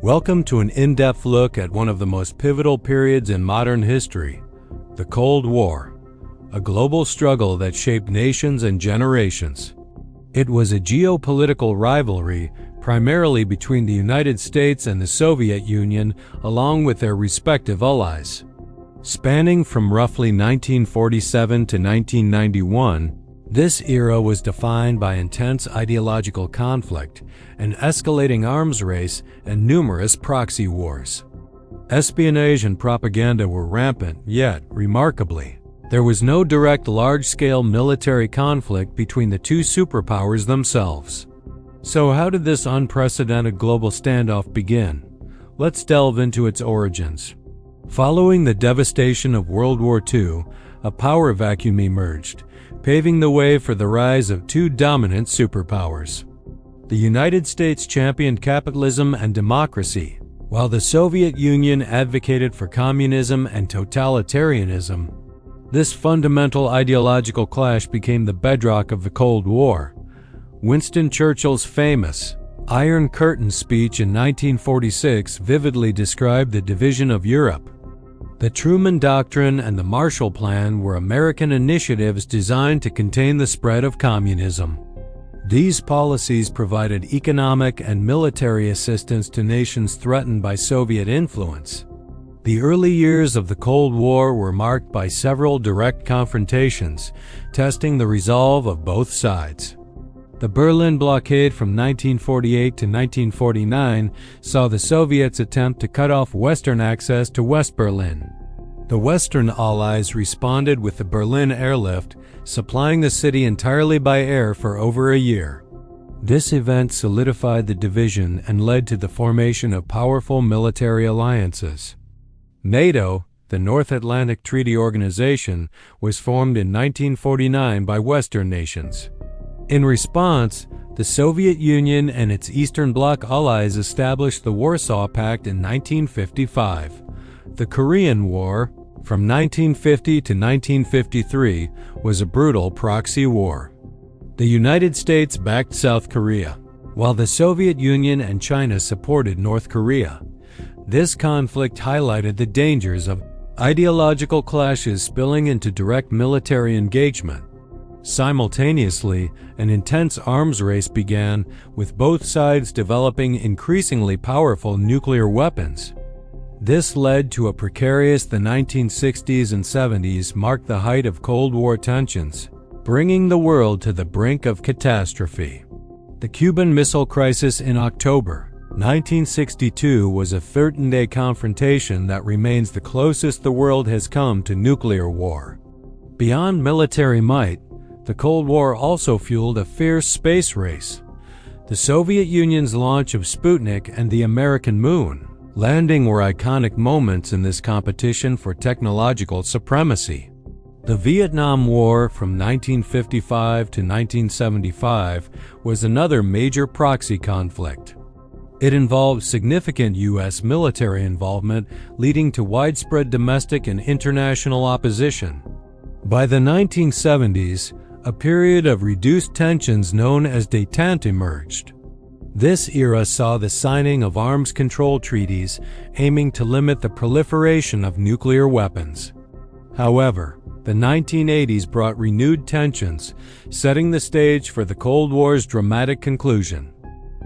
Welcome to an in-depth look at one of the most pivotal periods in modern history, the Cold War, a global struggle that shaped nations and generations. It was a geopolitical rivalry primarily between the United States and the Soviet Union, along with their respective allies. Spanning from roughly 1947 to 1991, this era was defined by intense ideological conflict, an escalating arms race, and numerous proxy wars. Espionage and propaganda were rampant, yet, remarkably, there was no direct large-scale military conflict between the two superpowers themselves. So how did this unprecedented global standoff begin? Let's delve into its origins. Following the devastation of World War II, a power vacuum emerged, paving the way for the rise of two dominant superpowers. The United States championed capitalism and democracy, while the Soviet Union advocated for communism and totalitarianism. This fundamental ideological clash became the bedrock of the Cold War. Winston Churchill's famous Iron Curtain speech in 1946 vividly described the division of Europe. The Truman Doctrine and the Marshall Plan were American initiatives designed to contain the spread of communism. These policies provided economic and military assistance to nations threatened by Soviet influence. The early years of the Cold War were marked by several direct confrontations, testing the resolve of both sides. The Berlin blockade from 1948 to 1949 saw the Soviets attempt to cut off Western access to West Berlin. The Western Allies responded with the Berlin airlift, supplying the city entirely by air for over a year. This event solidified the division and led to the formation of powerful military alliances. NATO, the North Atlantic Treaty Organization, was formed in 1949 by Western nations. In response, the Soviet Union and its Eastern Bloc allies established the Warsaw Pact in 1955. The Korean War, from 1950 to 1953, was a brutal proxy war. The United States backed South Korea, while the Soviet Union and China supported North Korea. This conflict highlighted the dangers of ideological clashes spilling into direct military engagement. Simultaneously, an intense arms race began, with both sides developing increasingly powerful nuclear weapons. This led to a precarious the 1960s and 70s marked the height of Cold War tensions, bringing the world to the brink of catastrophe. The Cuban Missile Crisis in October 1962 was a 13-day confrontation that remains the closest the world has come to nuclear war. Beyond military might, the Cold War also fueled a fierce space race. The Soviet Union's launch of Sputnik and the American moon landing were iconic moments in this competition for technological supremacy. The Vietnam War from 1955 to 1975 was another major proxy conflict. It involved significant U.S. military involvement, leading to widespread domestic and international opposition. By the 1970s, a period of reduced tensions known as détente emerged. This era saw the signing of arms control treaties aiming to limit the proliferation of nuclear weapons. However, the 1980s brought renewed tensions, setting the stage for the Cold War's dramatic conclusion.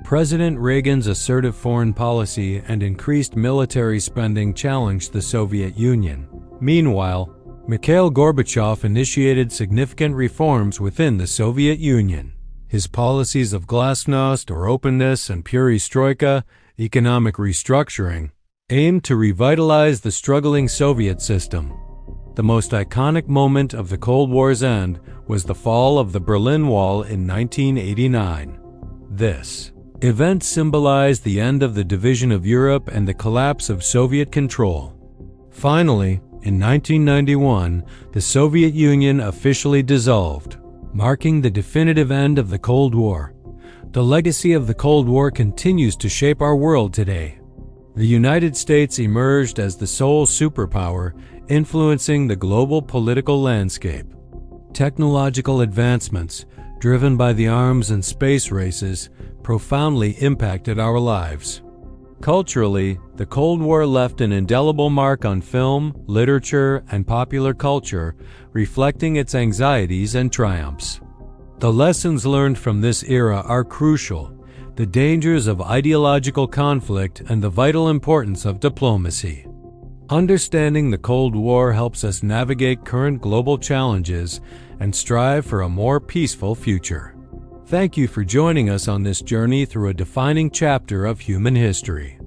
President Reagan's assertive foreign policy and increased military spending challenged the Soviet Union. Meanwhile, Mikhail Gorbachev initiated significant reforms within the Soviet Union. His policies of glasnost or openness and perestroika, economic restructuring, aimed to revitalize the struggling Soviet system. The most iconic moment of the Cold War's end was the fall of the Berlin Wall in 1989. This event symbolized the end of the division of Europe and the collapse of Soviet control. Finally, in 1991, the Soviet Union officially dissolved, marking the definitive end of the Cold War. The legacy of the Cold War continues to shape our world today. The United States emerged as the sole superpower, influencing the global political landscape. Technological advancements, driven by the arms and space races, profoundly impacted our lives. Culturally, the Cold War left an indelible mark on film, literature, and popular culture, reflecting its anxieties and triumphs. The lessons learned from this era are crucial: the dangers of ideological conflict and the vital importance of diplomacy. Understanding the Cold War helps us navigate current global challenges and strive for a more peaceful future. Thank you for joining us on this journey through a defining chapter of human history.